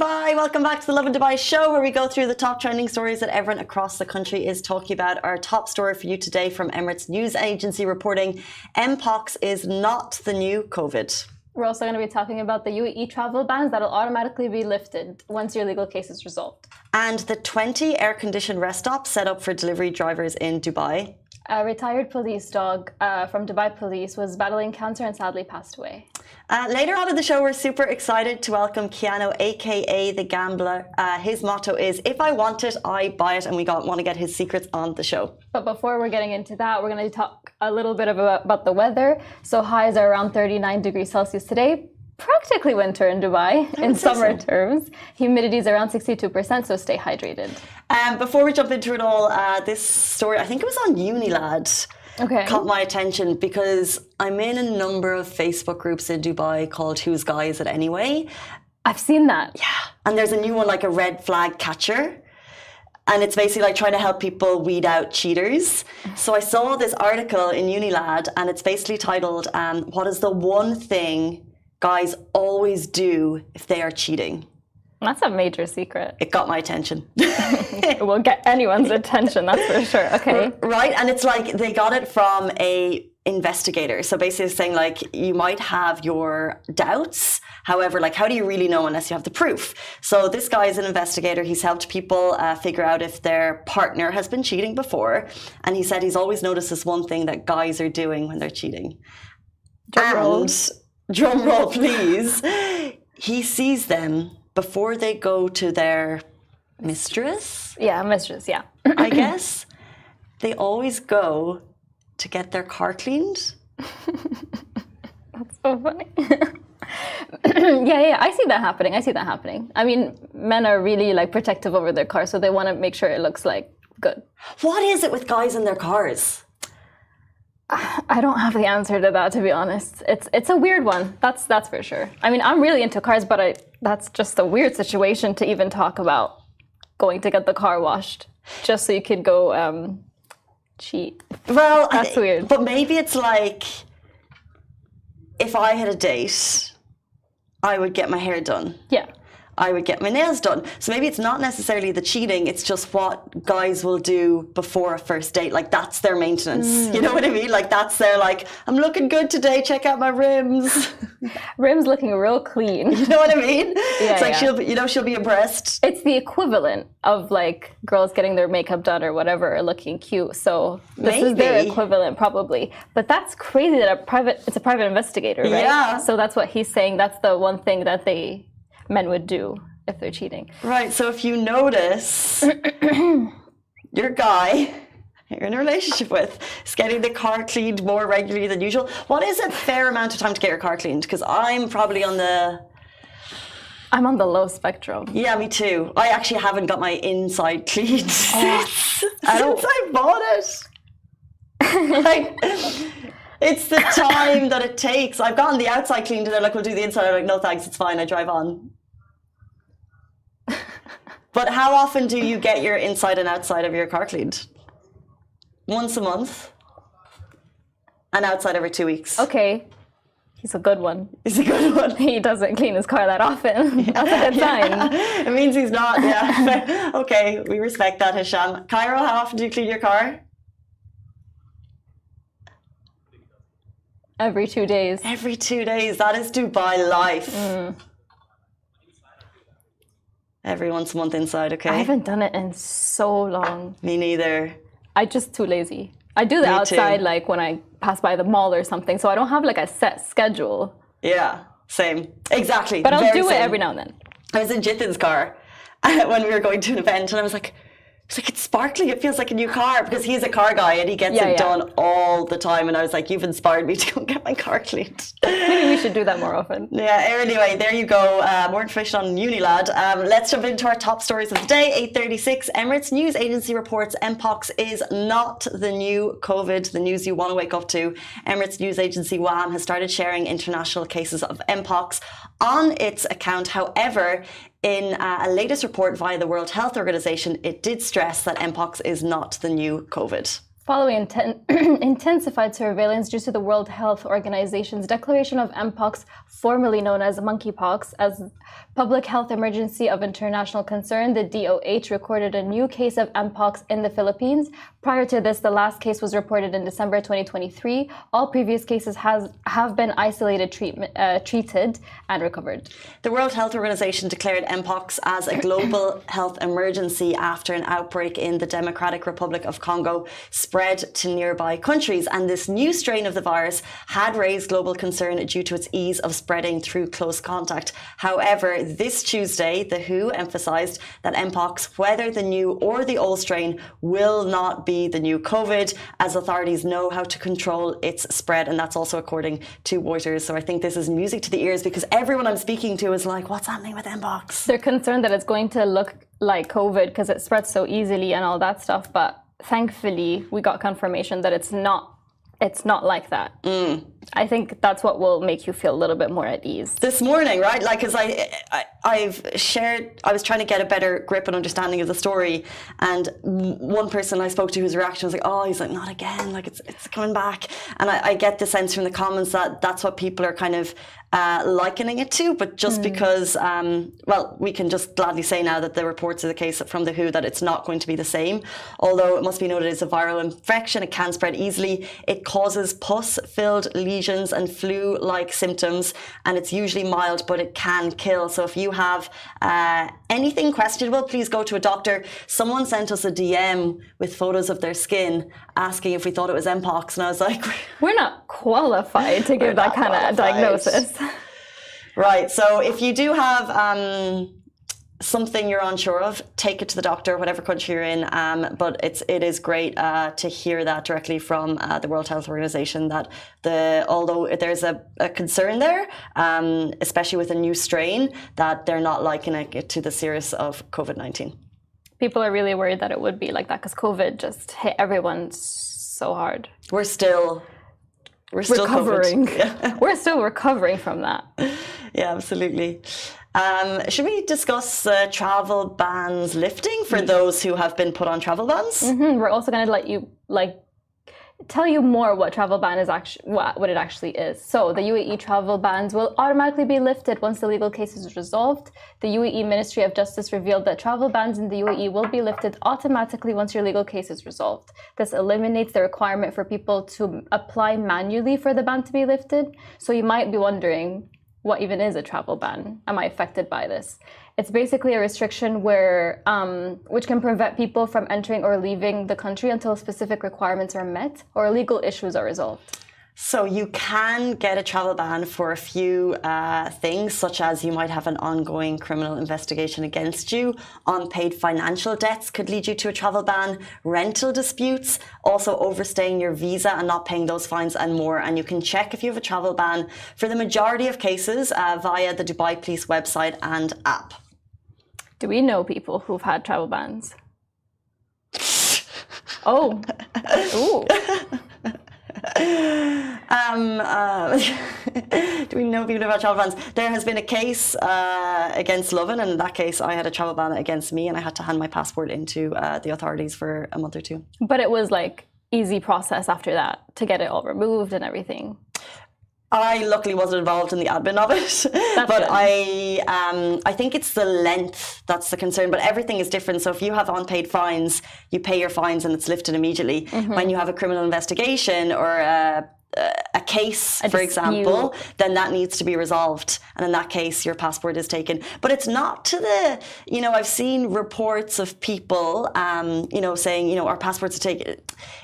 Dubai. Welcome back to the Lovin Dubai show, where we go through the top trending stories that everyone across the country is talking about. Our top story for you today from Emirates news agency reporting: MPox is not the new COVID. We're also going to be talking about the UAE travel bans that'll automatically be lifted once your legal case is resolved. And the 20 air-conditioned rest stops set up for delivery drivers in Dubai. A retired police dog from Dubai Police was battling cancer and sadly passed away. Later on in the show, we're super excited to welcome Keanu, aka The Gambler. His motto is, if I want it, I buy it, and we want to get his secrets on the show. But before we're getting into that, we're going to talk a little bit about the weather. So highs are around 39 degrees Celsius today. Practically winter in Dubai in summer terms. Humidity is around 62%, so stay hydrated. Before we jump into it all, this story, I think it was on Unilad, caught my attention because I'm in a number of Facebook groups in Dubai called Whose Guy Is It Anyway? I've seen that. Yeah. And there's a new one, like a red flag catcher. And it's basically like trying to help people weed out cheaters. So I saw this article in Unilad, and it's basically titled, what is the one thing guys always do if they are cheating? That's a major secret. It got my attention. It will get anyone's attention, that's for sure. Okay. Right, and it's like they got it from a investigator. So basically it's saying like you might have your doubts. However, like how do you really know unless you have the proof? So this guy is an investigator. He's helped people figure out if their partner has been cheating before. And he said he's always noticed this one thing that guys are doing when they're cheating. Drum roll, please. He sees them before they go to their mistress. Yeah, mistress, yeah. I guess. They always go to get their car cleaned. That's so funny. Yeah, I see that happening. I mean, men are really like protective over their car, so they want to make sure it looks like good. What is it with guys in their cars? I don't have the answer to that, to be honest. It's a weird one. That's for sure. I mean, I'm really into cars, but that's just a weird situation to even talk about, going to get the car washed just so you could go cheat. Well, that's weird. But maybe it's like if I had a date, I would get my hair done. Yeah. I would get my nails done. So maybe it's not necessarily the cheating, it's just what guys will do before a first date. Like that's their maintenance. You know what I mean? Like that's their like, I'm looking good today, check out my rims. Rims looking real clean. You know what I mean? Yeah, it's like she'll be impressed. It's the equivalent of like girls getting their makeup done or whatever, or looking cute. So this is their equivalent probably. But that's crazy that it's a private investigator, right? Yeah. So that's what he's saying. That's the one thing that men would do if they're cheating. Right, so if you notice your guy you're in a relationship with is getting the car cleaned more regularly than usual, what is a fair amount of time to get your car cleaned? Because I'm probably on the low spectrum. Yeah, me too. I actually haven't got my inside cleaned since I bought it. Like, it's the time that it takes. I've gotten the outside cleaned and they're like, we'll do the inside. I'm like, no thanks, it's fine, I drive on. But how often do you get your inside and outside of your car cleaned? Once a month? And outside every 2 weeks. Okay. He's a good one. He's a good one. He doesn't clean his car that often. That's a good sign. It means he's not, yeah. Okay, we respect that, Hisham. Cairo, how often do you clean your car? Every 2 days. Every 2 days. That is Dubai life. Every once a month inside, okay? I haven't done it in so long. Me neither. I'm just too lazy. I do the outside like when I pass by the mall or something, so I don't have like a set schedule. Yeah, same. Exactly. But I'll do it every now and then. I was in Jithin's car when we were going to an event, and I was like, it's sparkly. It feels like a new car, because he's a car guy and he gets it done all the time. And I was like, you've inspired me to go get my car cleaned. Maybe we should do that more often. Yeah, anyway, there you go. More information on Unilad. Let's jump into our top stories of the day. 8:36. Emirates news agency reports MPox is not the new COVID, the news you want to wake up to. Emirates news agency WAM has started sharing international cases of MPox on its account. However, in a latest report via the World Health Organization, it did stress that MPox is not the new COVID. Following intensified surveillance due to the World Health Organization's declaration of MPox, formerly known as monkeypox, as public health emergency of international concern, the DOH recorded a new case of MPox in the Philippines. Prior to this, the last case was reported in December 2023. All previous cases have been isolated, treated, and recovered. The World Health Organization declared MPox as a global health emergency after an outbreak in the Democratic Republic of Congo spread to nearby countries, and this new strain of the virus had raised global concern due to its ease of spreading through close contact. However, this Tuesday, the WHO emphasised that MPox, whether the new or the old strain, will not be the new COVID, as authorities know how to control its spread, and that's also according to Reuters. So I think this is music to the ears, because everyone I'm speaking to is like, what's happening with MPox? They're concerned that it's going to look like COVID because it spreads so easily and all that stuff, but thankfully, we got confirmation that it's not like that. I think that's what will make you feel a little bit more at ease. This morning, right? Like, because I was trying to get a better grip and understanding of the story, and one person I spoke to whose reaction was like, oh, he's like, not again, like it's coming back. And I get the sense from the comments that that's what people are kind of likening it to, but just because, well, we can just gladly say now that the reports of the case from the WHO that it's not going to be the same. Although it must be noted it's a viral infection, it can spread easily. It causes pus-filled lesions and flu-like symptoms, and it's usually mild, but it can kill. So if you have anything questionable, please go to a doctor. Someone sent us a DM with photos of their skin asking if we thought it was MPox, and I was like, we're not qualified to give that kind of diagnosis. Right, so if you do have something you're unsure of, take it to the doctor, whatever country you're in. But it is great to hear that directly from the World Health Organization, that although there's a concern there, especially with a new strain, that they're not likening it to the seriousness of COVID-19. People are really worried that it would be like that because COVID just hit everyone so hard. We're still recovering. Yeah. We're still recovering from that. Yeah, absolutely. Should we discuss travel bans lifting for those who have been put on travel bans? We're also going to let you tell you more what travel ban is what it actually is. So the UAE travel bans will automatically be lifted once the legal case is resolved. The UAE Ministry of Justice revealed that travel bans in the UAE will be lifted automatically once your legal case is resolved. This eliminates the requirement for people to apply manually for the ban to be lifted. So you might be wondering, what even is a travel ban? Am I affected by this? It's basically a restriction which can prevent people from entering or leaving the country until specific requirements are met or legal issues are resolved. So you can get a travel ban for a few things, such as you might have an ongoing criminal investigation against you. Unpaid financial debts could lead you to a travel ban. Rental disputes, also overstaying your visa and not paying those fines, and more. And you can check if you have a travel ban for the majority of cases via the Dubai Police website and app. Do we know people who've had travel bans? Oh. Ooh. Do we know people about travel bans? There has been a case against Lovin, and in that case I had a travel ban against me, and I had to hand my passport into the authorities for a month or two. But it was like easy process after that to get it all removed and everything. I luckily wasn't involved in the admin of it, but I think it's the length that's the concern. But everything is different. So if you have unpaid fines, you pay your fines and it's lifted immediately. When you have a criminal investigation or a case, for example, then that needs to be resolved, and in that case your passport is taken. But it's not to the, I've seen reports of people saying, our passports are taken.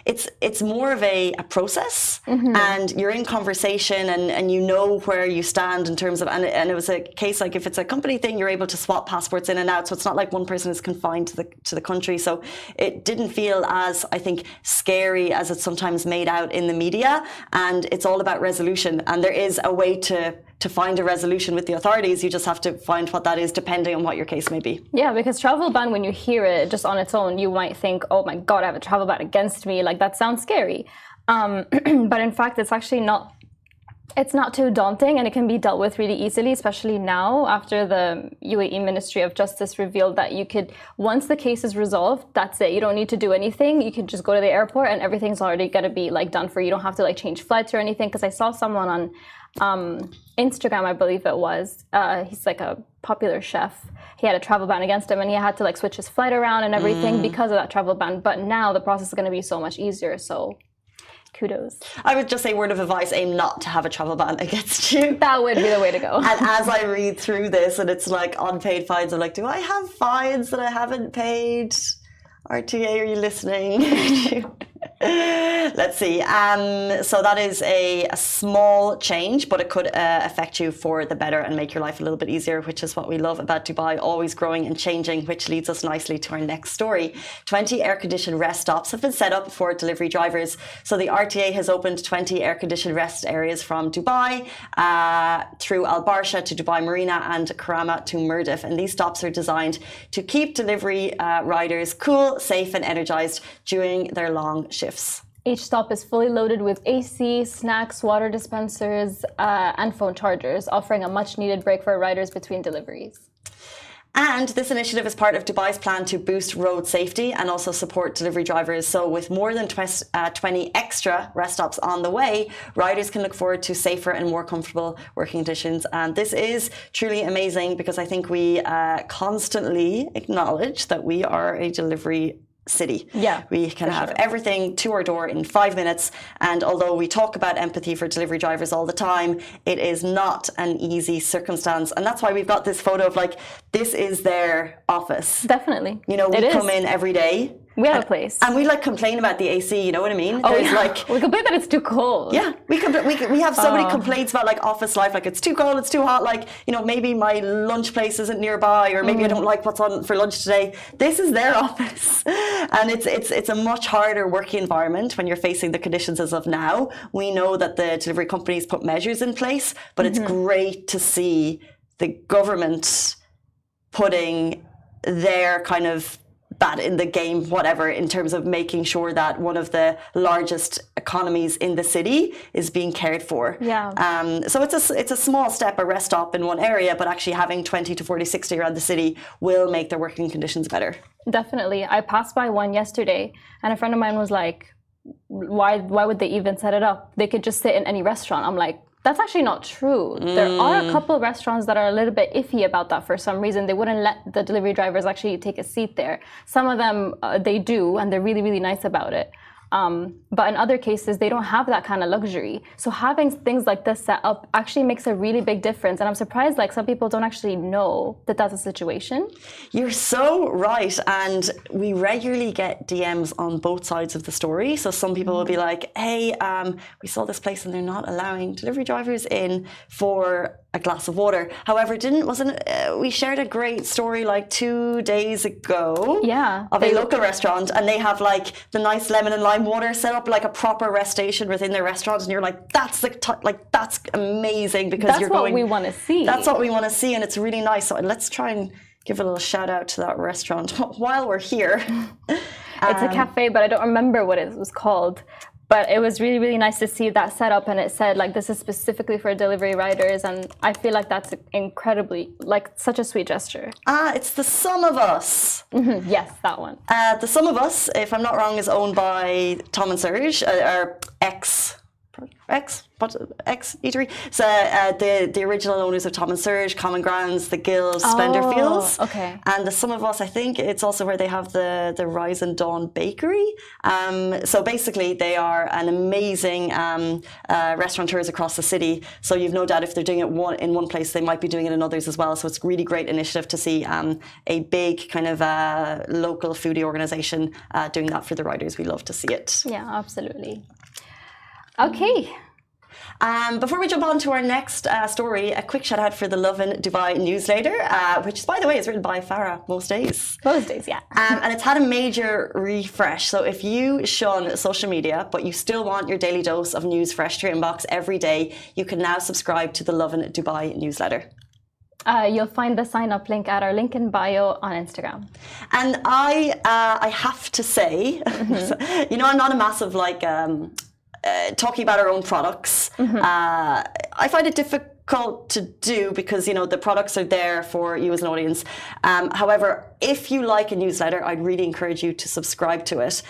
It's more of a process, and you're in conversation and you know where you stand in terms of, and it was a case like if it's a company thing, you're able to swap passports in and out, so it's not like one person is confined to the country. So it didn't feel as, I think, scary as it's sometimes made out in the media. And it's all about resolution. And there is a way to find a resolution with the authorities. You just have to find what that is, depending on what your case may be. Yeah, because travel ban, when you hear it just on its own, you might think, oh my God, I have a travel ban against me. Like, that sounds scary. But in fact, it's actually not It's not too daunting and it can be dealt with really easily, especially now after the UAE Ministry of Justice revealed that you could, once the case is resolved, that's it. You don't need to do anything. You can just go to the airport and everything's already going to be like done for you. You don't have to like change flights or anything. Because I saw someone on Instagram, I believe it was, he's like a popular chef. He had a travel ban against him and he had to like switch his flight around and everything because of that travel ban. But now the process is going to be so much easier. So kudos. I would just say, word of advice, aim not to have a travel ban against you. That would be the way to go. And as I read through this and it's like unpaid fines, I'm like, do I have fines that I haven't paid? RTA, are you listening? Let's see. So that is a small change, but it could affect you for the better and make your life a little bit easier, which is what we love about Dubai, always growing and changing, which leads us nicely to our next story. 20 air-conditioned rest stops have been set up for delivery drivers. So the RTA has opened 20 air-conditioned rest areas from Dubai through Al Barsha to Dubai Marina and Karama to Mirdif. And these stops are designed to keep delivery riders cool, safe and energized during their long shifts. Each stop is fully loaded with AC, snacks, water dispensers, and phone chargers, offering a much-needed break for riders between deliveries. And this initiative is part of Dubai's plan to boost road safety and also support delivery drivers. So with more than 20 extra rest stops on the way, riders can look forward to safer and more comfortable working conditions. And this is truly amazing because I think we constantly acknowledge that we are a delivery city. Yeah, we can have everything to our door in 5 minutes. And although we talk about empathy for delivery drivers all the time, it is not an easy circumstance. And that's why we've got this photo of like, this is their office. Definitely. You know, we come in every day. We have a place. And we like complain about the AC, you know what I mean? Oh, yeah. Like, we complain that it's too cold. Yeah, we have so many complaints about like office life, like it's too cold, it's too hot, like, you know, maybe my lunch place isn't nearby or maybe I don't like what's on for lunch today. This is their office. And it's a much harder working environment when you're facing the conditions as of now. We know that the delivery companies put measures in place, but it's great to see the government putting their kind of bat in the game, whatever, in terms of making sure that one of the largest economies in the city is being cared for. Yeah. So it's a small step, a rest stop in one area, but actually having 20 to 40, 60 around the city will make their working conditions better. Definitely. I passed by one yesterday and a friend of mine was like, why would they even set it up? They could just sit in any restaurant. I'm like, that's actually not true. There are a couple of restaurants that are a little bit iffy about that for some reason. They wouldn't let the delivery drivers actually take a seat there. Some of them, they do, and they're really, really nice about it. But in other cases, they don't have that kind of luxury. So having things like this set up actually makes a really big difference. And I'm surprised like some people don't actually know that that's a situation. You're so right. And we regularly get DMs on both sides of the story. So some people will be like, hey, we saw this place and they're not allowing delivery drivers in for a glass of water. However, we shared a great story like 2 days ago of a local restaurant, and they have like the nice lemon and lime water set up like a proper rest station within their restaurant, and you're like, that's amazing because that's what we want to see. That's what we want to see, and it's really nice. So let's try and give a little shout out to that restaurant while we're here. It's a cafe, but I don't remember what it was called. But it was really, really nice to see that setup, and it said like this is specifically for delivery riders, and I feel like that's incredibly like such a sweet gesture. It's the Sum of Us. Yes, that one. The Sum of Us, if I'm not wrong, is owned by Tom and Serge, or ex eatery. So the original owners of Tom and Serge, Common Grounds, the Gills, Splendor Fields. Okay. And the Sum of Us, I think it's also where they have the Rise and Dawn Bakery. So basically they are an amazing restaurateurs across the city. So you've no doubt if they're doing it in one place, they might be doing it in others as well. So it's a really great initiative to see a big kind of local foodie organization doing that for the riders. We love to see it. Yeah, absolutely. Okay. Before we jump on to our next story, a quick shout out for the Lovin Dubai newsletter, which, by the way, is written by Farah most days. Most days, yeah. And it's had a major refresh. So if you shun social media, but you still want your daily dose of news fresh to your inbox every day, you can now subscribe to the Lovin Dubai newsletter. You'll find the sign up link at our link in bio on Instagram. And I have to say, you know, I'm not a massive talking about our own products. I find it difficult to do because, you know, the products are there for you as an audience. However, if you like a newsletter, I'd really encourage you to subscribe to it.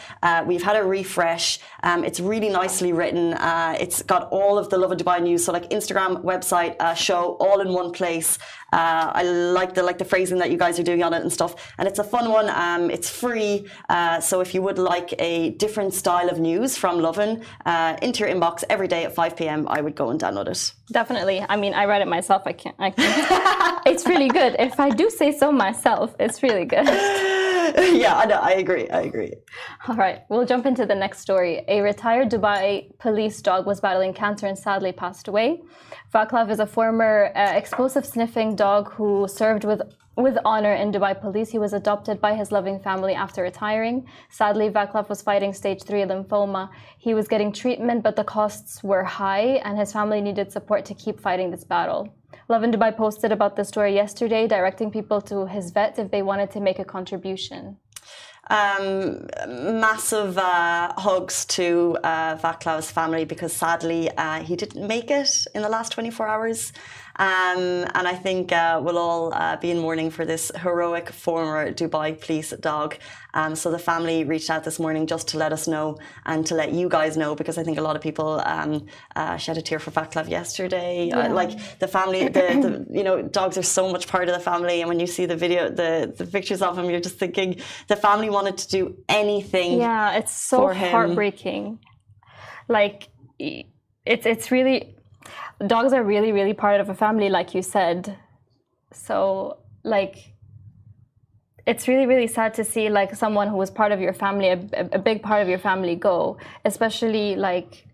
We've had a refresh. It's really nicely written. It's got all of the Lovin Dubai news, so like Instagram, website, show, all in one place. I like the phrasing that you guys are doing on it and stuff. And it's a fun one. It's free. So if you would like a different style of news from Lovin into your inbox every day at 5 p.m, I would go and download it. Definitely. I mean, I read it myself. I can't. It's really good. If I do say so myself, it's really good. Yeah, I know. I agree. All right. We'll jump into the next story. A retired Dubai police dog was battling cancer and sadly passed away. Vaclav is a former explosive sniffing dog who served with honor in Dubai police. He was adopted by his loving family after retiring. Sadly, Vaclav was fighting stage 3 lymphoma. He was getting treatment, but the costs were high and his family needed support to keep fighting this battle. Lovin Dubai posted about the story yesterday, directing people to his vet if they wanted to make a contribution. Massive hugs to Vaclav's family because sadly he didn't make it in the last 24 hours. And I think we'll all be in mourning for this heroic former Dubai police dog. So the family reached out this morning just to let us know and to let you guys know, because I think a lot of people shed a tear for Vaclav yesterday. Yeah. Like the family, the you know, dogs are so much part of the family, and when you see the video, the pictures of him, you're just thinking the family wanted to do anything. Yeah, it's so heartbreaking. Like it's really. Dogs are really, really part of a family, like you said. So, like, it's really, really sad to see, like, someone who was part of your family, a big part of your family go, especially, like,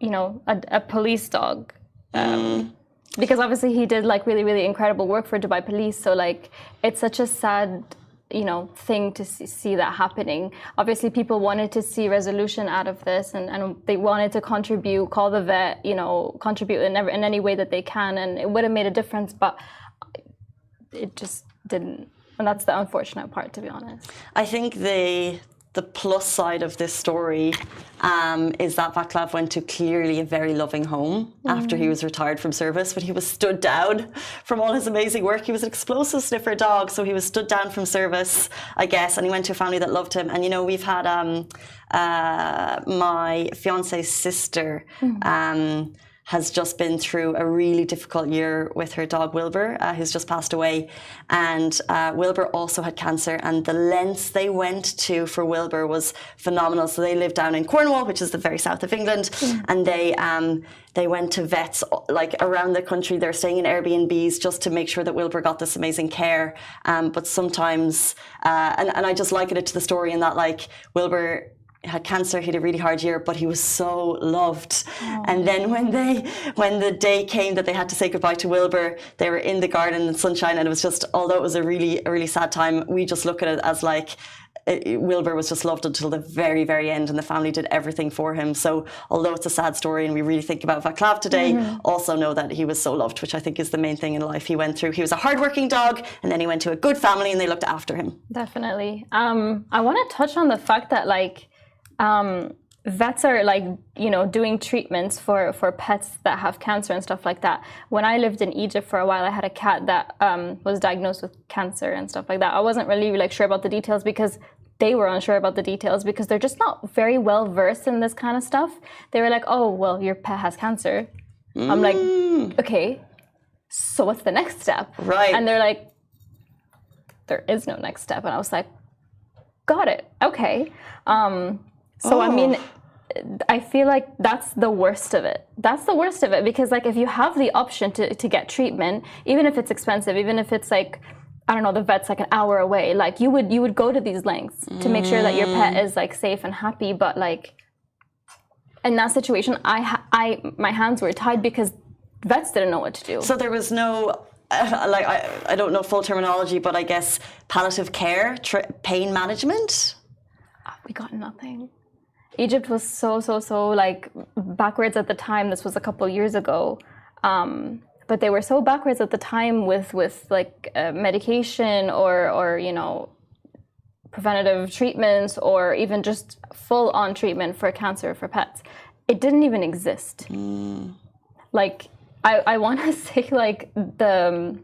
you know, a police dog. Because obviously he did, like, really, really incredible work for Dubai Police. So, like, it's such a sad, you know, thing to see that happening. Obviously, people wanted to see resolution out of this, and they wanted to contribute, call the vet, you know, contribute in any way that they can, and it would have made a difference, but it just didn't. And that's the unfortunate part, to be honest. I think the plus side of this story is that Vaclav went to clearly a very loving home after he was retired from service, but he was stood down from all his amazing work. He was an explosive sniffer dog, so he was stood down from service, I guess, and he went to a family that loved him. And, you know, we've had my fiance's sister has just been through a really difficult year with her dog Wilbur, who's just passed away. And Wilbur also had cancer, and the lengths they went to for Wilbur was phenomenal. So they live down in Cornwall, which is the very south of England, and they went to vets like around the country. They're staying in Airbnbs just to make sure that Wilbur got this amazing care. But sometimes, and I just liken it to the story in that, like, Wilbur had cancer, he had a really hard year, but he was so loved. And then when the day came that they had to say goodbye to Wilbur, they were in the garden in sunshine, and it was just, although it was a really sad time, we just look at it as like Wilbur was just loved until the very, very end, and the family did everything for him. So although it's a sad story and we really think about Vaclav today, also know that he was so loved, which I think is the main thing in life. He went through, he was a hardworking dog, and then he went to a good family and they looked after him. Definitely. I want to touch on the fact that, like, vets are, like, you know, doing treatments for pets that have cancer and stuff like that. When I lived in Egypt for a while, I had a cat that was diagnosed with cancer and stuff like that. I wasn't really, like, sure about the details because they were unsure about the details because they're just not very well versed in this kind of stuff. They were like, oh, well, your pet has cancer. I'm like, okay, so what's the next step? Right. And they're like, there is no next step. And I was like, got it. Okay. So, I mean, I feel like that's the worst of it. That's the worst of it because, like, if you have the option to get treatment, even if it's expensive, even if it's like, I don't know, the vet's like an hour away, like you would go to these lengths to make sure that your pet is, like, safe and happy. But, like, in that situation, my hands were tied because vets didn't know what to do. So there was no, like, I don't know full terminology, but I guess palliative care, pain management? We got nothing. Egypt was so like backwards at the time. This was a couple of years ago, but they were so backwards at the time with like medication or you know, preventative treatments or even just full-on treatment for cancer for pets. It didn't even exist. Like, I want to say, like, the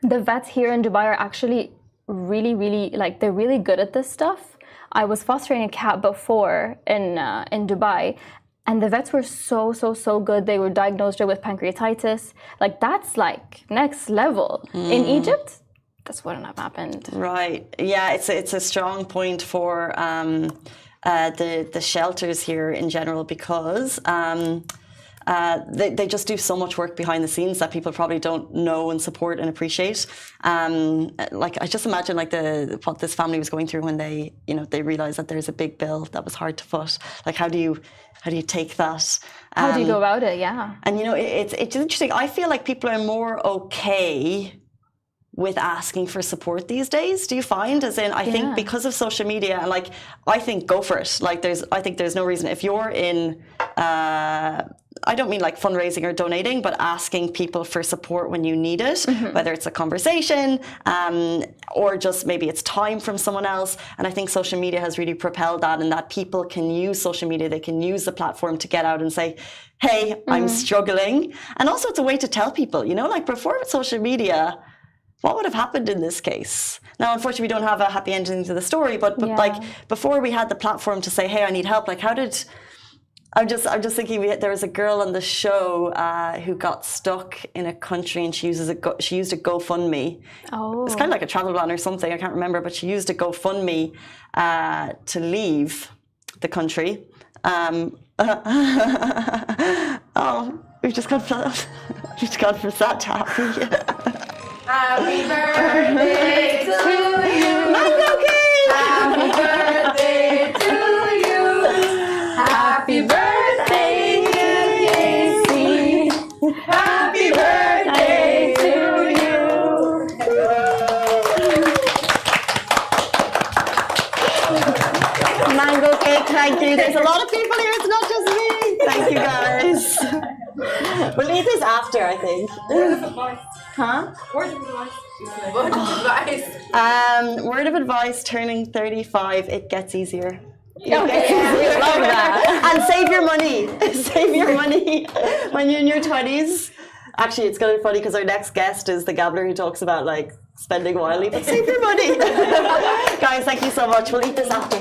vets here in Dubai are actually really, really, like, they're really good at this stuff. I was fostering a cat before in Dubai, and the vets were so good. They were diagnosed with pancreatitis. Like, that's like next level. In Egypt, this wouldn't have happened. Right. Yeah, it's a strong point for the shelters here in general, because they just do so much work behind the scenes that people probably don't know and support and appreciate. Like, I just imagine like what this family was going through when they realized that there's a big bill that was hard to foot. Like, how do you take that? How do you go about it? Yeah. And it's interesting. I feel like people are more okay with asking for support these days. Do you find? As in, I think because of social media, and like, I think go for it. Like, I think there's no reason if you're in. I don't mean like fundraising or donating, but asking people for support when you need it, whether it's a conversation or just maybe it's time from someone else. And I think social media has really propelled that, and that people can use social media. They can use the platform to get out and say, hey, I'm struggling. And also it's a way to tell people, like before with social media, what would have happened in this case? Now, unfortunately, we don't have a happy ending to the story, but like before we had the platform to say, hey, I need help. Like, how did... I'm just thinking there was a girl on the show who got stuck in a country, and she used a GoFundMe. Oh. It's kind of like a travel plan or something. I can't remember, but she used a GoFundMe to leave the country. Oh, we've just gone from sad to happy. Happy birthday to you. Mango cake. Happy birthday to you. Happy birthday, dear Casey. Happy birthday to you. Mango cake, thank you. There's a lot of people here. It's not just me. Thank you, guys. We'll eat this after, I think. Huh? Word of advice. Word of advice. Word of advice, turning 35, it gets easier. Love that. And save your money. Save your money when you're in your 20s. Actually, it's going to be funny because our next guest is the gambler who talks about like spending wildly, but save your money. Guys, thank you so much. We'll eat this after.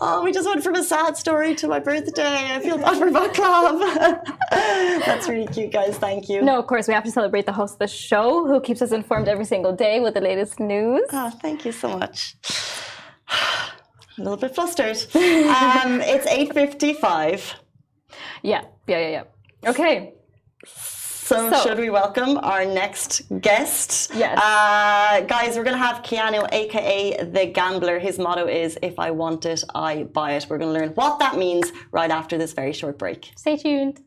Oh, we just went from a sad story to my birthday. I feel bad for Vaclav. That's really cute, guys. Thank you. No, of course, we have to celebrate the host of the show who keeps us informed every single day with the latest news. Oh, thank you so much. A little bit flustered. It's 8:55. Yeah. Okay. So should we welcome our next guest? Yes. Guys, we're going to have Keanu, aka The Gambler. His motto is, if I want it, I buy it. We're going to learn what that means right after this very short break. Stay tuned.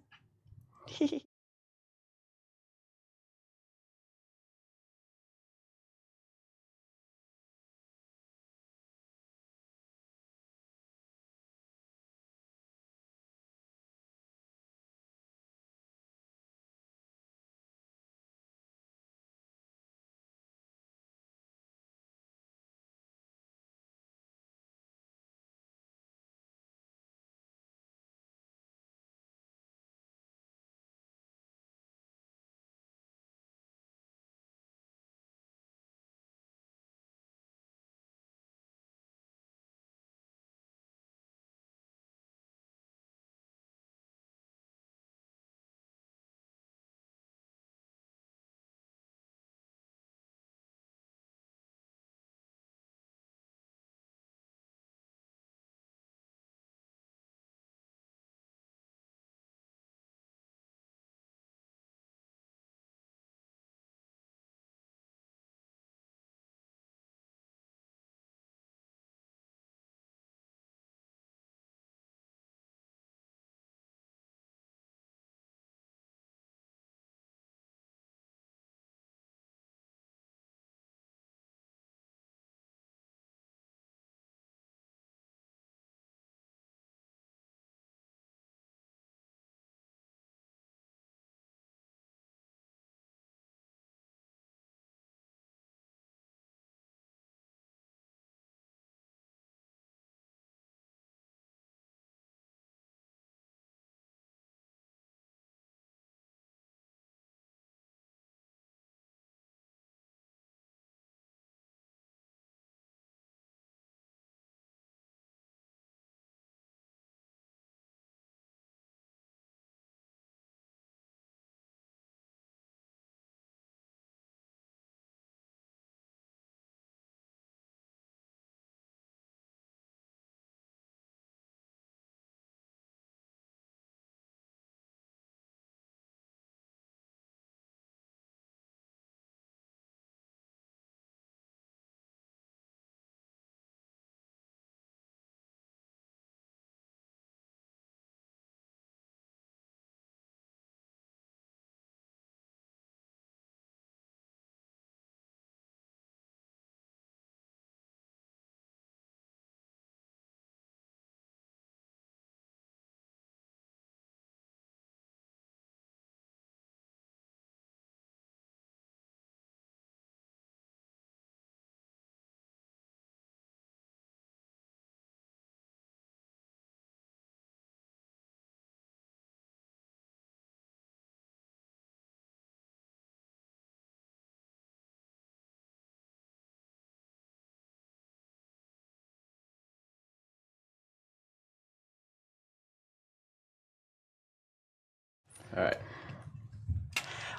All right.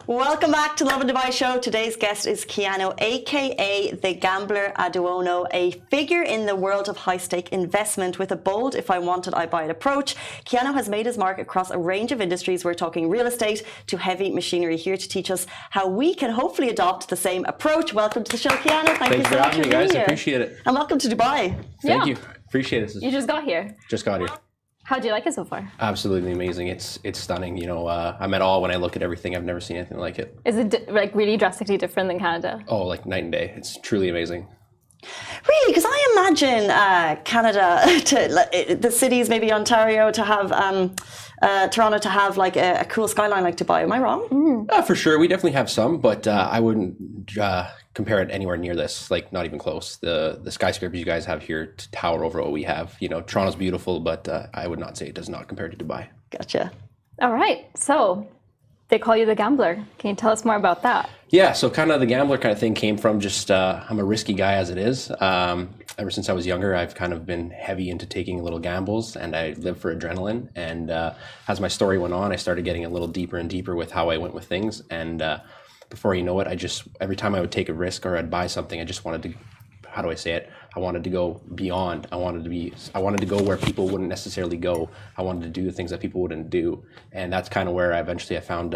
Welcome back to Lovin Dubai Show. Today's guest is Keanu, aka the Gambler Aduono, a figure in the world of high-stake investment with a bold, if I want it, I buy it approach. Keanu has made his mark across a range of industries. We're talking real estate to heavy machinery, here to teach us how we can hopefully adopt the same approach. Welcome to the show, Keanu. Thank you so much for having me, being guys. here. I appreciate it. And welcome to Dubai. Thank Yeah. you. Appreciate it. You just got here. Just got here. How do you like it so far? Absolutely amazing. It's stunning. You know, I'm at awe when I look at everything. I've never seen anything like it. Is it like really drastically different than Canada? Oh, like night and day. It's truly amazing. Really? Because I imagine Canada, the cities, maybe Ontario, to have Toronto to have like a cool skyline like Dubai. Am I wrong? For sure. We definitely have some, but I wouldn't compare it anywhere near this. Like not even close. The skyscrapers you guys have here to tower over what we have. You know, Toronto's beautiful, but I would not say it does not compare to Dubai. Gotcha. All right. So they call you the gambler. Can you tell us more about that? Yeah, so kind of the gambler kind of thing came from just I'm a risky guy as it is. Ever since I was younger, I've kind of been heavy into taking little gambles, and I live for adrenaline. And as my story went on, I started getting a little deeper and deeper with how I went with things. And before you know it, every time I would take a risk or I'd buy something, I just wanted to, how do I say it? I wanted to go beyond. I wanted to go where people wouldn't necessarily go. I wanted to do the things that people wouldn't do. And that's kind of where I found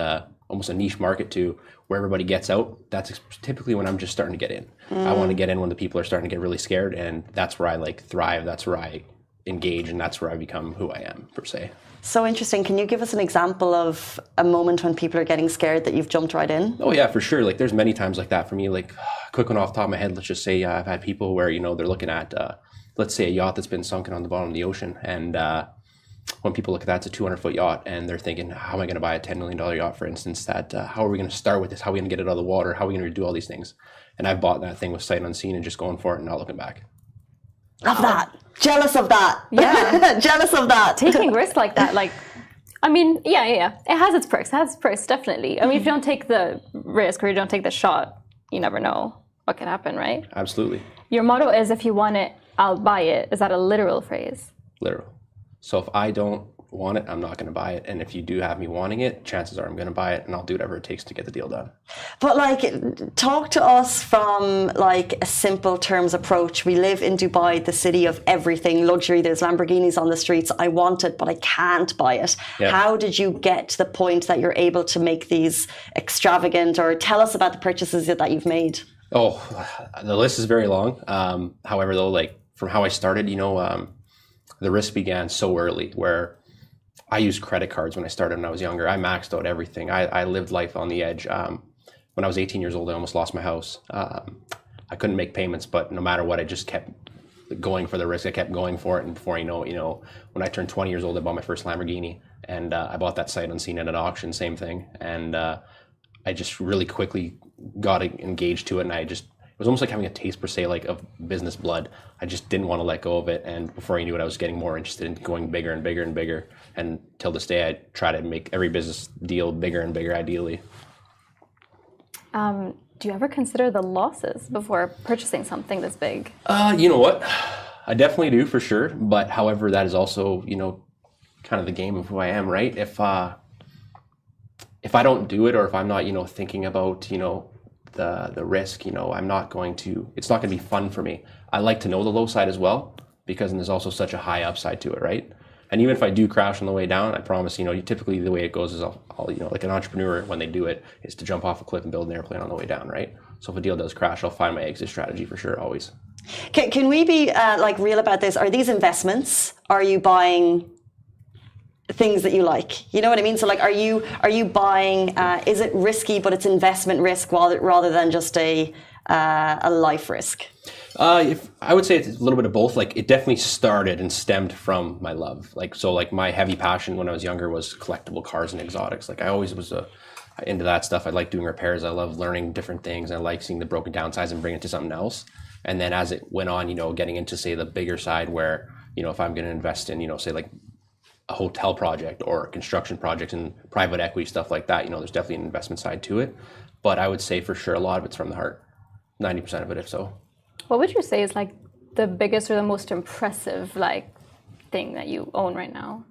almost a niche market to where everybody gets out. That's typically when I'm just starting to get in. I want to get in when the people are starting to get really scared, and that's where I like thrive. That's where I engage, and that's where I become who I am, per se. So interesting. Can you give us an example of a moment when people are getting scared that you've jumped right in? Oh yeah, for sure. Like there's many times like that for me. Like quick one off the top of my head, let's just say I've had people where, you know, they're looking at, let's say a yacht that's been sunken on the bottom of the ocean. And when people look at that, it's a 200-foot yacht, and they're thinking, how am I going to buy a $10 million yacht, for instance, that how are we going to start with this? How are we going to get it out of the water? How are we going to do all these things? And I've bought that thing with sight unseen and just going for it and not looking back. Love that. Jealous of that. Yeah. Jealous of that. Taking risks like that, like, I mean, yeah. It has its perks. Definitely. I mean, if you don't take the risk or you don't take the shot, you never know what can happen, right? Absolutely. Your motto is, if you want it, I'll buy it. Is that a literal phrase? Literal. So if I don't want it, I'm not going to buy it. And if you do have me wanting it, chances are I'm going to buy it, and I'll do whatever it takes to get the deal done. But like, talk to us from like a simple terms approach. We live in Dubai, the city of everything, luxury. There's Lamborghinis on the streets. I want it, but I can't buy it. Yeah. How did you get to the point that you're able to make these extravagant, or tell us about the purchases that you've made? Oh, the list is very long. However, though, like from how I started, you know, the risk began so early where I used credit cards when I started when I was younger. I maxed out everything. I lived life on the edge. When I was 18 years old, I almost lost my house. I couldn't make payments, but no matter what, I just kept going for the risk. I kept going for it. And before you know, when I turned 20 years old, I bought my first Lamborghini, and I bought that sight unseen at an auction, same thing. And I just really quickly got engaged to it, and it was almost like having a taste, per se, like of business blood. I just didn't want to let go of it. And before you knew it, I was getting more interested in going bigger and bigger and bigger. And till this day, I try to make every business deal bigger and bigger, ideally. Do you ever consider the losses before purchasing something this big? You know what? I definitely do, for sure. But however, that is also, you know, kind of the game of who I am, right? If I don't do it, or if I'm not, you know, thinking about, you know, the risk, you know, it's not going to be fun for me. I like to know the low side as well, because there's also such a high upside to it, right? And even if I do crash on the way down, I promise, you know, typically the way it goes is I'll you know, like an entrepreneur, when they do it, is to jump off a cliff and build an airplane on the way down, right? So if a deal does crash, I'll find my exit strategy for sure, always. Can we be like real about this? Are these investments? Are you buying things that you like? You know what I mean? So like, are you buying, is it risky, but it's investment risk rather than just a life risk? If I would say it's a little bit of both. Like it definitely started and stemmed from my love. Like my heavy passion when I was younger was collectible cars and exotics. Like I always was into that stuff. I like doing repairs. I love learning different things. I like seeing the broken down sides and bringing it to something else. And then as it went on, you know, getting into say the bigger side where, you know, if I'm going to invest in, you know, say like a hotel project or a construction project and private equity, stuff like that, you know, there's definitely an investment side to it. But I would say for sure a lot of it's from the heart, 90% of it, if so. What would you say is like the biggest or the most impressive like thing that you own right now?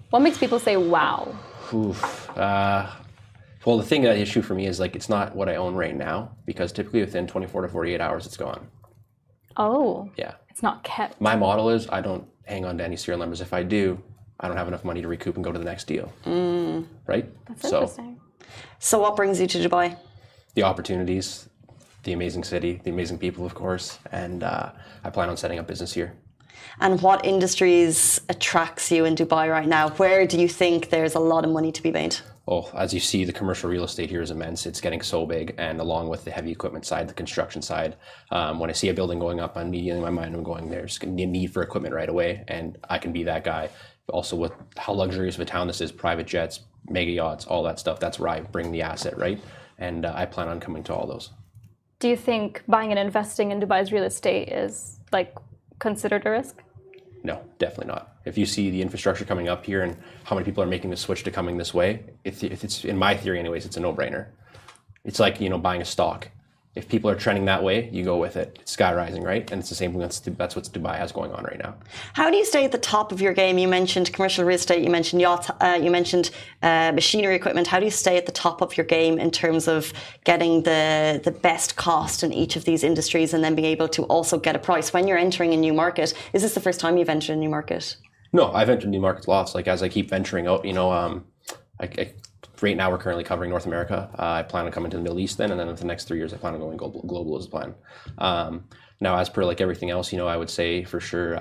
What makes people say, wow? Oof. Well, the thing, that issue for me is like it's not what I own right now because typically within 24 to 48 hours it's gone. Oh. Yeah. It's not kept. My model is I don't hang on to any serial numbers. If I do, I don't have enough money to recoup and go to the next deal. Right? That's interesting. So what brings you to Dubai? The opportunities, the amazing city, the amazing people, of course, and I plan on setting up business here. And what industries attracts you in Dubai right now? Where do you think there's a lot of money to be made? Oh, as you see, the commercial real estate here is immense. It's getting so big, and along with the heavy equipment side, the construction side, when I see a building going up, immediately in my mind, I'm going, there's a need for equipment right away, and I can be that guy. But also with how luxurious of a town this is, private jets, mega yachts, all that stuff, that's where I bring the asset, right? And I plan on coming to all those. Do you think buying and investing in Dubai's real estate is like considered a risk? No, definitely not. If you see the infrastructure coming up here and how many people are making the switch to coming this way, if it's, in my theory anyways, it's a no-brainer. It's like, buying a stock. If people are trending that way, you go with it. It's sky rising, right? And it's the same thing that's what Dubai has going on right now. How do you stay at the top of your game? You mentioned commercial real estate, you mentioned yachts, you mentioned machinery equipment. How do you stay at the top of your game in terms of getting the best cost in each of these industries and then being able to also get a price when you're entering a new market? Is this the first time you've entered a new market? No, I've entered new markets lots. Like as I keep venturing out, right now we're currently covering North America. I plan on coming to the Middle East then, and then in the next 3 years I plan on going global as the plan. Now, as per like everything else, I would say for sure,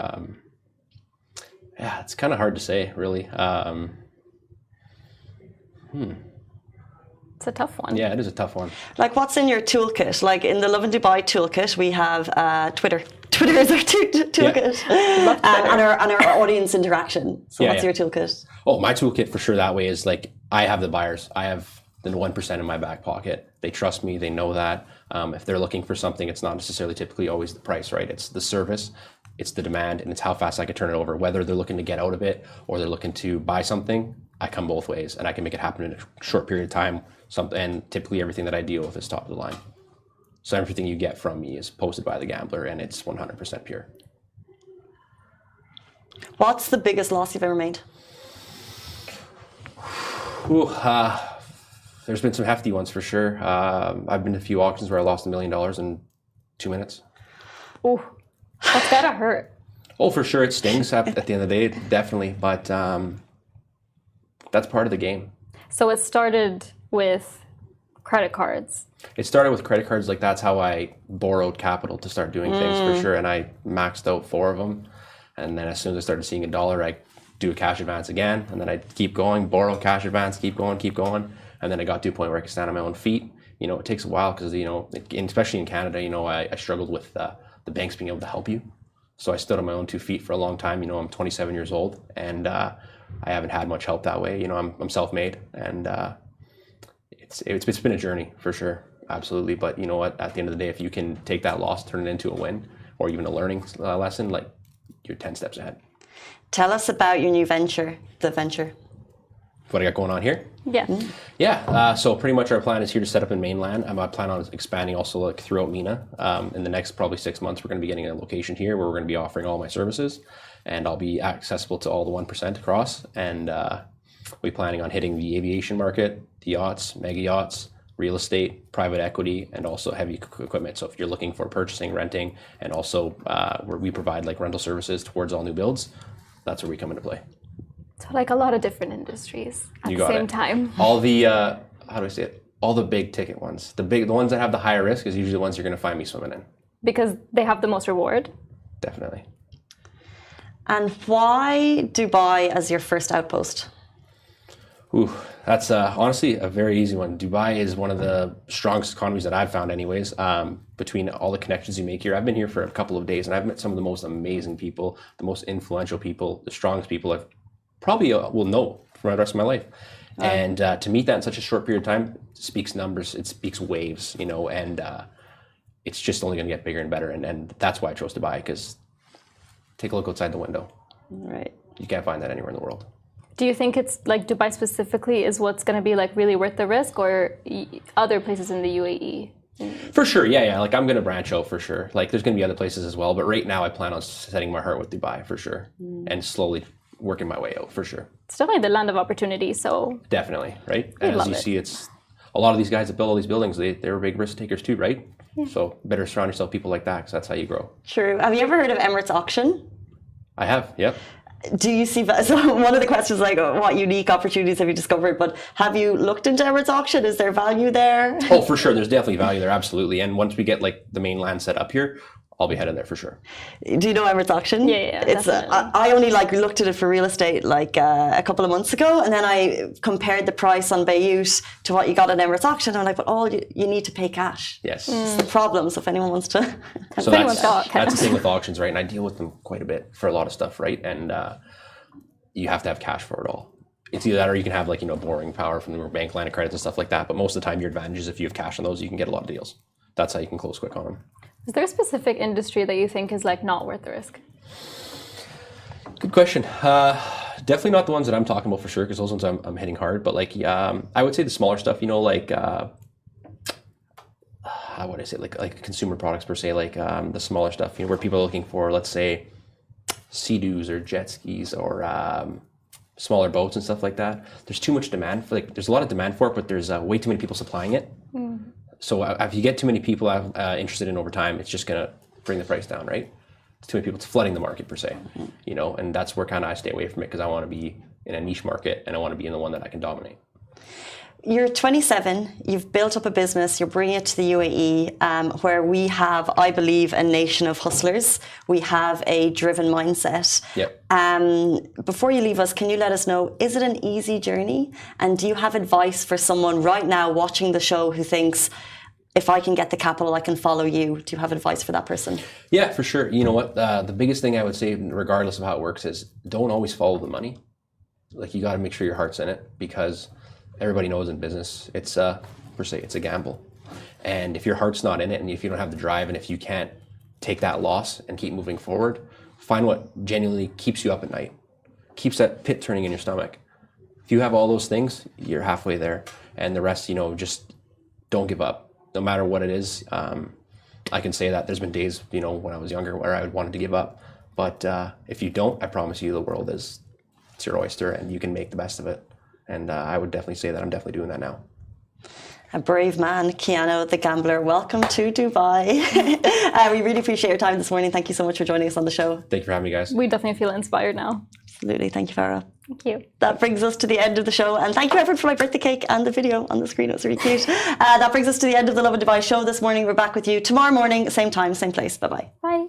it's kind of hard to say, really. It's a tough one. Yeah, it is a tough one. Like, what's in your toolkit? Like in the Lovin Dubai toolkit, we have Twitter. Twitter is our toolkit, and our audience interaction. So, what's your toolkit? Oh, my toolkit for sure that way is like I have the buyers. I have the 1% in my back pocket. They trust me. They know that. If they're looking for something, it's not necessarily typically always the price, right? It's the service, it's the demand, and it's how fast I can turn it over. Whether they're looking to get out of it or they're looking to buy something, I come both ways, and I can make it happen in a short period of time. And typically everything that I deal with is top of the line. So everything you get from me is posted by the gambler, and it's 100% pure. What's the biggest loss you've ever made? There's been some hefty ones for sure. I've been to a few auctions where I lost $1 million in 2 minutes. Oh, that's gotta hurt. Oh, for sure, it stings at the end of the day, definitely. But that's part of the game. So it started with credit cards. It started with credit cards. Like that's how I borrowed capital to start doing things for sure. And I maxed out 4 of them. And then as soon as I started seeing $1, I do a cash advance again. And then I keep going, borrow cash advance, keep going. And then I got to a point where I could stand on my own feet. It takes a while because, especially in Canada, I struggled with the banks being able to help you. So I stood on my own 2 feet for a long time. I'm 27 years old and I haven't had much help that way. I'm self-made and it's been a journey for sure. Absolutely. But you know what, at the end of the day, if you can take that loss, turn it into a win or even a learning lesson, like you're 10 steps ahead. Tell us about your new venture, the venture. What I got going on here? Yeah. Yeah. So pretty much our plan is here to set up in mainland. I plan on expanding also like throughout MENA. In the next probably 6 months, we're going to be getting a location here where we're going to be offering all my services, and I'll be accessible to all the 1% across. And we're planning on hitting the aviation market, the yachts, mega yachts, real estate, private equity, and also heavy equipment. So if you're looking for purchasing, renting, and also where we provide like rental services towards all new builds, that's where we come into play. So like a lot of different industries at the same time. All the how do I say it? All the big ticket ones. The ones that have the higher risk is usually the ones you're going to find me swimming in. Because they have the most reward. Definitely. And why Dubai as your first outpost? Ooh, that's honestly a very easy one. Dubai is one of the strongest economies that I've found anyways. Between all the connections you make here, I've been here for a couple of days and I've met some of the most amazing people, the most influential people, the strongest people I've probably will know for the rest of my life. And to meet that in such a short period of time speaks numbers, it speaks waves, and it's just only going to get bigger and better. And that's why I chose Dubai, because take a look outside the window. Right. You can't find that anywhere in the world. Do you think it's like Dubai specifically is what's going to be like really worth the risk, or other places in the UAE? For sure, yeah. Like I'm going to branch out for sure. Like there's going to be other places as well, but right now I plan on setting my heart with Dubai for sure, and slowly working my way out for sure. It's definitely the land of opportunity. So Definitely, right? And as love you it. see, it's a lot of these guys that build all these buildings. They're big risk takers too, right? So better surround yourself with people like that because that's how you grow. True. Have you ever heard of Emirates auction? I have, yep. Do you see, so one of the questions like what unique opportunities have you discovered, but have you looked into Emirates auction? Is there value there? Oh, for sure. There's definitely value there, absolutely. And once we get like the main land set up here, I'll be heading there for sure. Do you know Emirates auction? Yeah, It's definitely. I only like looked at it for real estate like a couple of months ago, and then I compared the price on Beirut to what you got at Emirates auction. I'm like, but you need to pay cash. Yes. It's the problem. So if anyone wants to, So anyone's got that's the cash. thing with auctions, right? And I deal with them quite a bit for a lot of stuff, right? And you have to have cash for it all. It's either that or you can have like, borrowing power from the bank line of credits and stuff like that. But most of the time your advantage is if you have cash on those, you can get a lot of deals. That's how you can close quick on them. is there a specific industry that you think is like not worth the risk? Good question. Definitely not the ones that I'm talking about for sure, because those ones I'm hitting hard. But like, I would say the smaller stuff, like, how would I say, like consumer products per se, like the smaller stuff, where people are looking for, let's say, Sea-Doos or jet skis or smaller boats and stuff like that. There's too much demand for, there's a lot of demand for it, but there's way too many people supplying it. So if you get too many people interested in over time, it's just gonna bring the price down, right? It's too many people. It's flooding the market per se, and that's where kind of I stay away from it because I want to be in a niche market and I want to be in the one that I can dominate. You're 27, you've built up a business, you're bringing it to the UAE, where we have, I believe, a nation of hustlers. We have a driven mindset. Yep. Before you leave us, can you let us know, is it an easy journey? And do you have advice for someone right now watching the show who thinks, if I can get the capital, I can follow you? Do you have advice for that person? Yeah, for sure. You know what? The biggest thing I would say, regardless of how it works, is don't always follow the money. Like, you got to make sure your heart's in it, because everybody knows in business, it's per se, it's a gamble. And if your heart's not in it, and if you don't have the drive, and if you can't take that loss and keep moving forward, find what genuinely keeps you up at night, keeps that pit turning in your stomach. If you have all those things, you're halfway there. And the rest, just don't give up. No matter what it is. I can say that there's been days, when I was younger where I wanted to give up. But if you don't, I promise you the world it's your oyster and you can make the best of it. And I would definitely say that I'm definitely doing that now. A brave man, Keanu, the gambler. Welcome to Dubai. We really appreciate your time this morning. Thank you so much for joining us on the show. Thank you for having me, guys. We definitely feel inspired now. Absolutely. Thank you, Farah. Thank you. That brings us to the end of the show. And thank you, everyone, for my birthday cake and the video on the screen. It was really cute. That brings us to the end of the Lovin Dubai show this morning. We're back with you tomorrow morning, same time, same place. Bye-bye. Bye.